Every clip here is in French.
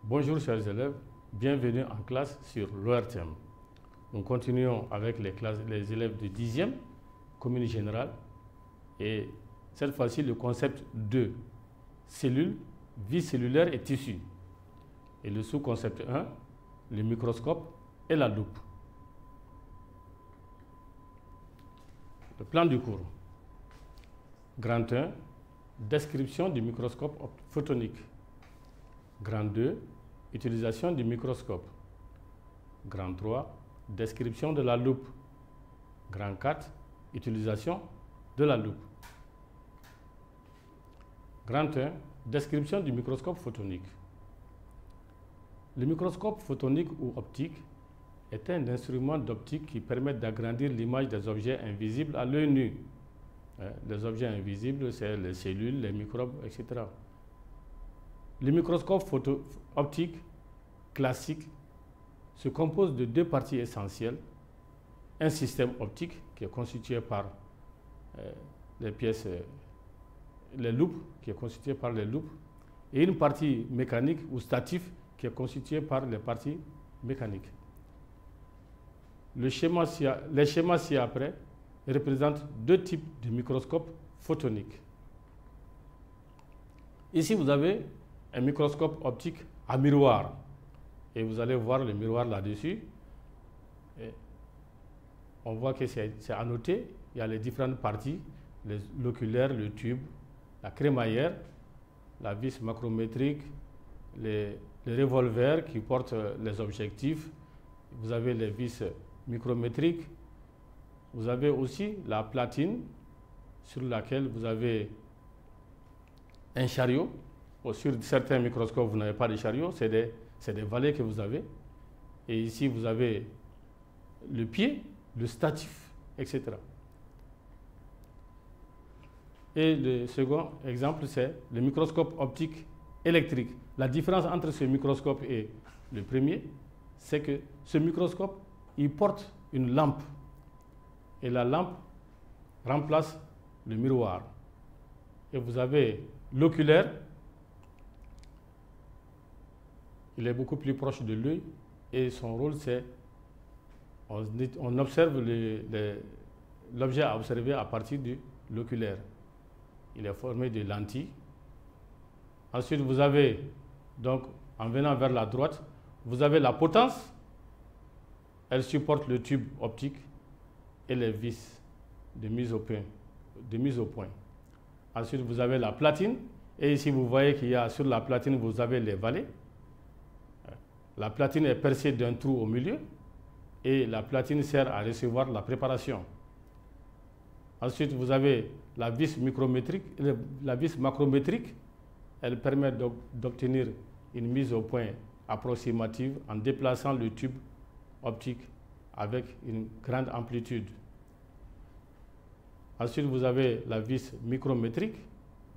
Bonjour chers élèves, bienvenue en classe sur l'ORTM. Nous continuons avec les élèves de 10e, commune générale, et cette fois-ci le concept de cellules, vie cellulaire et tissu. Et le sous-concept 1, le microscope et la loupe. Le plan du cours. Grand 1, description du microscope photonique. Grand 2, utilisation du microscope. Grand 3, description de la loupe. Grand 4, utilisation de la loupe. Grand 1, description du microscope photonique. Le microscope photonique ou optique est un instrument d'optique qui permet d'agrandir l'image des objets invisibles à l'œil nu. Les objets invisibles, c'est les cellules, les microbes, etc. Le microscope optique classique se compose de deux parties essentielles. Un système optique qui est constitué par les pièces, les loupes, qui est constitué par les loupes, et une partie mécanique ou stative qui est constituée par les parties mécaniques. Les schémas ci-après représentent deux types de microscopes photoniques. Ici, vous avez un microscope optique à miroir. Et vous allez voir le miroir là-dessus. On voit que c'est annoté. Il y a les différentes parties, l'oculaire, le tube, la crémaillère, la vis macrométrique, les revolvers qui portent les objectifs. Vous avez les vis micrométriques. Vous avez aussi la platine sur laquelle vous avez un chariot. Sur certains microscopes, vous n'avez pas de chariot, c'est des valets que vous avez. Et ici, vous avez le pied, le statif, etc. Et le second exemple, c'est le microscope optique électrique. La différence entre ce microscope et le premier, c'est que ce microscope, il porte une lampe. Et la lampe remplace le miroir. Et vous avez l'oculaire. Il est beaucoup plus proche de l'œil et son rôle, c'est on observe l'objet à observer à partir de l'oculaire. Il est formé de lentilles. Ensuite, vous avez, donc, en venant vers la droite, vous avez la potence. Elle supporte le tube optique et les vis de mise au point. Ensuite, vous avez la platine. Et ici, vous voyez qu'il y a sur la platine, vous avez les valets. La platine est percée d'un trou au milieu et la platine sert à recevoir la préparation. Ensuite, vous avez la vis micrométrique. La vis macrométrique, elle permet d'obtenir une mise au point approximative en déplaçant le tube optique avec une grande amplitude. Ensuite, vous avez la vis micrométrique.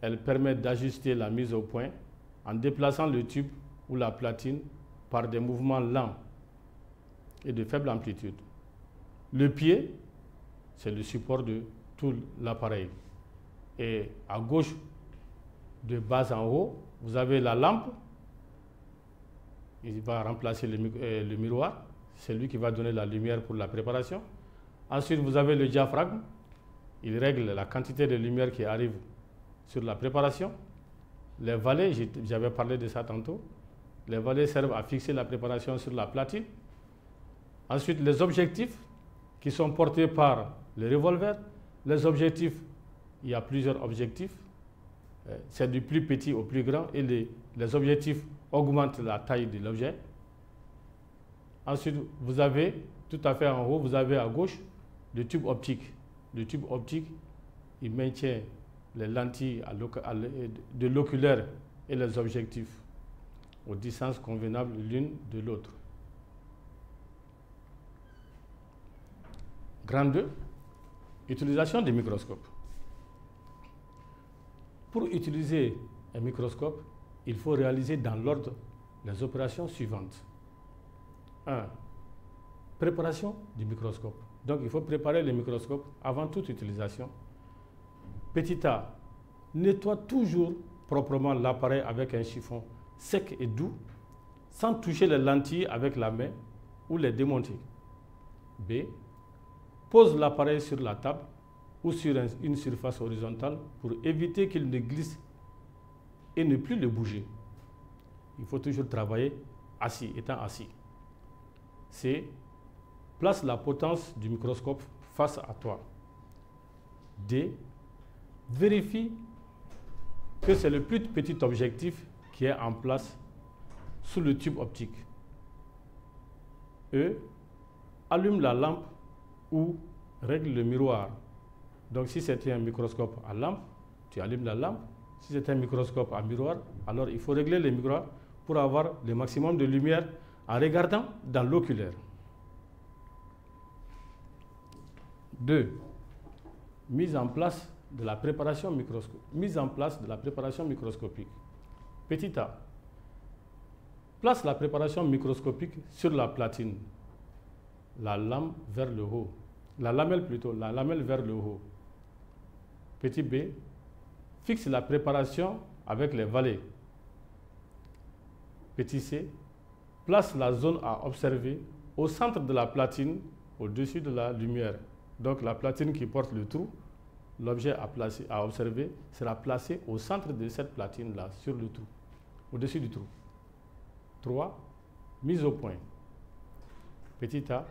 Elle permet d'ajuster la mise au point en déplaçant le tube ou la platine par des mouvements lents et de faible amplitude. Le pied, c'est le support de tout l'appareil. Et à gauche, de bas en haut, vous avez la lampe. Il va remplacer le miroir. C'est lui qui va donner la lumière pour la préparation. Ensuite, vous avez le diaphragme. Il règle la quantité de lumière qui arrive sur la préparation. Les valets, j'avais parlé de ça tantôt. Les valets servent à fixer la préparation sur la platine. Ensuite, les objectifs qui sont portés par le revolver. Les objectifs, il y a plusieurs objectifs. C'est du plus petit au plus grand et les objectifs augmentent la taille de l'objet. Ensuite, vous avez, tout à fait en haut, vous avez à gauche le tube optique. Le tube optique, il maintient les lentilles de l'oculaire et les objectifs aux distances convenables l'une de l'autre. Grand 2, utilisation des microscopes. Pour utiliser un microscope, il faut réaliser dans l'ordre les opérations suivantes. 1. Préparation du microscope. Donc il faut préparer le microscope avant toute utilisation. Petit a, nettoie toujours proprement l'appareil avec un chiffon sec et doux sans toucher les lentilles avec la main ou les démonter. B. Pose l'appareil sur la table ou sur une surface horizontale pour éviter qu'il ne glisse et ne plus le bouger. Il faut toujours travailler assis, étant assis. C. Place la potence du microscope face à toi. D. Vérifie que c'est le plus petit objectif qui est en place sous le tube optique. E. Allume la lampe ou règle le miroir. Donc si c'était un microscope à lampe, tu allumes la lampe. Si c'est un microscope à miroir, alors il faut régler le miroir pour avoir le maximum de lumière en regardant dans l'oculaire. 2. Mise en place de la préparation microscopique. Petit a. Place la préparation microscopique sur la platine, la lamelle vers le haut. La lamelle vers le haut. Petit b. Fixe la préparation avec les valets. Petit c. Place la zone à observer au centre de la platine, au-dessus de la lumière. Donc la platine qui porte le trou, l'objet à observer sera placé au centre de cette platine-là, sur le trou, au-dessus du trou. 3. Mise au point. Petit a.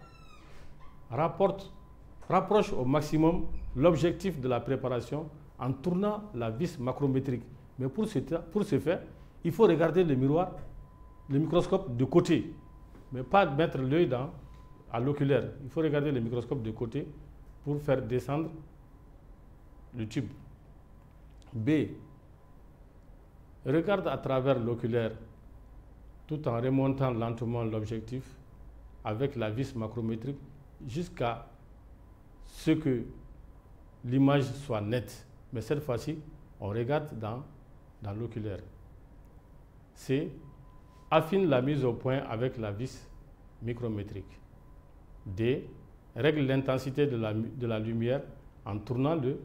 Rapproche au maximum l'objectif de la préparation en tournant la vis macrométrique. Mais pour ce faire, il faut regarder le miroir, le microscope de côté, mais pas mettre l'œil à l'oculaire. Il faut regarder le microscope de côté pour faire descendre le tube. B. Regarde à travers l'oculaire tout en remontant lentement l'objectif avec la vis macrométrique jusqu'à ce que l'image soit nette. Mais cette fois-ci, on regarde dans l'oculaire. C. Affine la mise au point avec la vis micrométrique. D. Règle l'intensité de la lumière en tournant le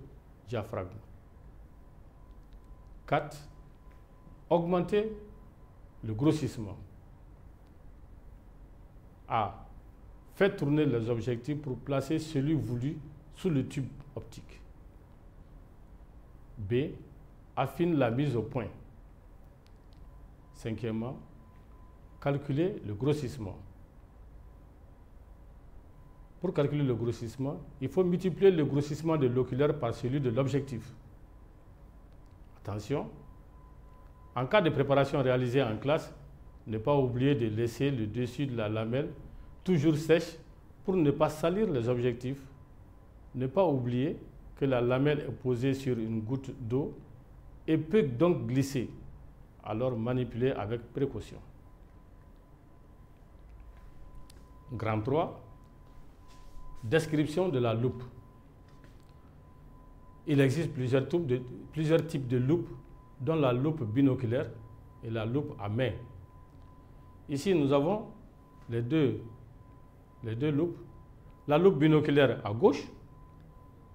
diaphragme. 4. Augmenter le grossissement. A. Fait tourner les objectifs pour placer celui voulu sous le tube optique. B. Affine la mise au point. 5e. Calculer le grossissement. Pour calculer le grossissement, il faut multiplier le grossissement de l'oculaire par celui de l'objectif. Attention, en cas de préparation réalisée en classe, ne pas oublier de laisser le dessus de la lamelle toujours sèche pour ne pas salir les objectifs. Ne pas oublier que la lamelle est posée sur une goutte d'eau et peut donc glisser. Alors manipuler avec précaution. Grand 3. Description de la loupe. Il existe plusieurs types de loupes, dont la loupe binoculaire et la loupe à main. Ici, nous avons les deux loupes. La loupe binoculaire à gauche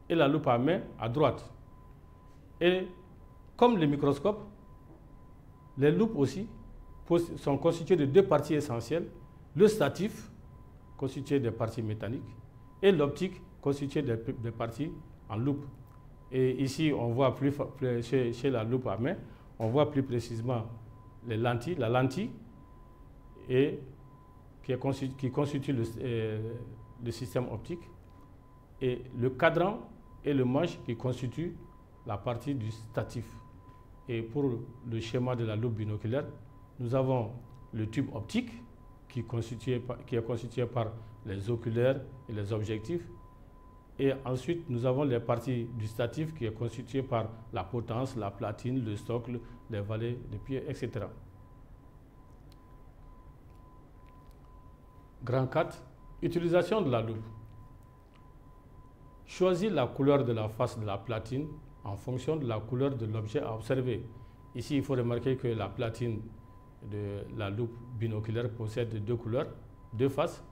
et la loupe à main à droite. Et comme le microscope, les loupes aussi sont constituées de deux parties essentielles. Le statif, constitué des parties métalliques, et l'optique, constituée des parties en loupe. Et ici, on voit chez la loupe à main, on voit plus précisément la lentille qui constitue le système optique, et le cadran et le manche qui constituent la partie du statif. Et pour le schéma de la loupe binoculaire, nous avons le tube optique qui est constitué par les oculaires et les objectifs. Et ensuite, nous avons les parties du statif qui est constitué par la potence, la platine, le socle, les valets de pied, etc. Grand 4. Utilisation de la loupe. Choisis la couleur de la face de la platine en fonction de la couleur de l'objet à observer. Ici, il faut remarquer que la platine de la loupe binoculaire possède deux couleurs, deux faces,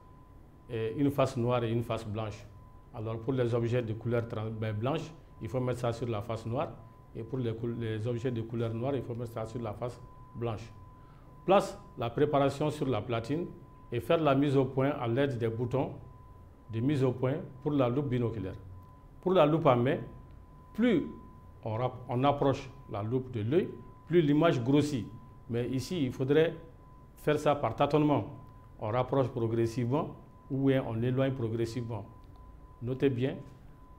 et une face noire et une face blanche. Alors pour les objets de couleur blanche, il faut mettre ça sur la face noire, et pour les objets de couleur noire, il faut mettre ça sur la face blanche. place la préparation sur la platine et faire la mise au point à l'aide des boutons de mise au point pour la loupe binoculaire. Pour la loupe à main, plus on approche la loupe de l'œil, plus l'image grossit. Mais ici, il faudrait faire ça par tâtonnement. On rapproche progressivement ou on éloigne progressivement. Notez bien,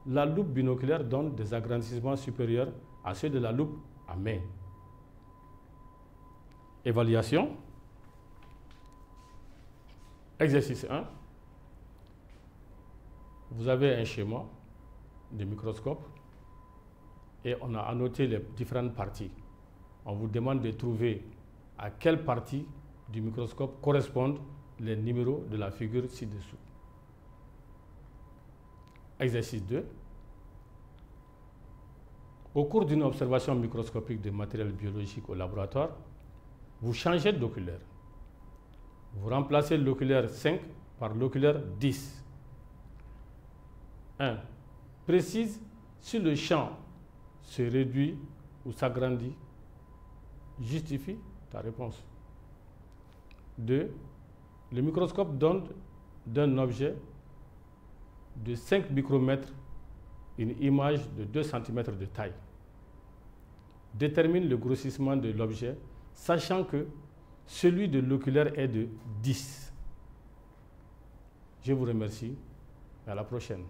la loupe binoculaire donne des agrandissements supérieurs à ceux de la loupe à main. Évaluation. Exercice 1. Vous avez un schéma de microscope et on a annoté les différentes parties. On vous demande de trouver à quelle partie du microscope correspondent les numéros de la figure ci-dessous. Exercice 2. Au cours d'une observation microscopique de matériel biologique au laboratoire, vous changez d'oculaire. Vous remplacez l'oculaire 5 par l'oculaire 10. 1. Précise si le champ se réduit ou s'agrandit. Justifie ta réponse. 2. Le microscope donne d'un objet de 5 micromètres une image de 2 cm de taille. Détermine le grossissement de l'objet, sachant que celui de l'oculaire est de 10. Je vous remercie et à la prochaine.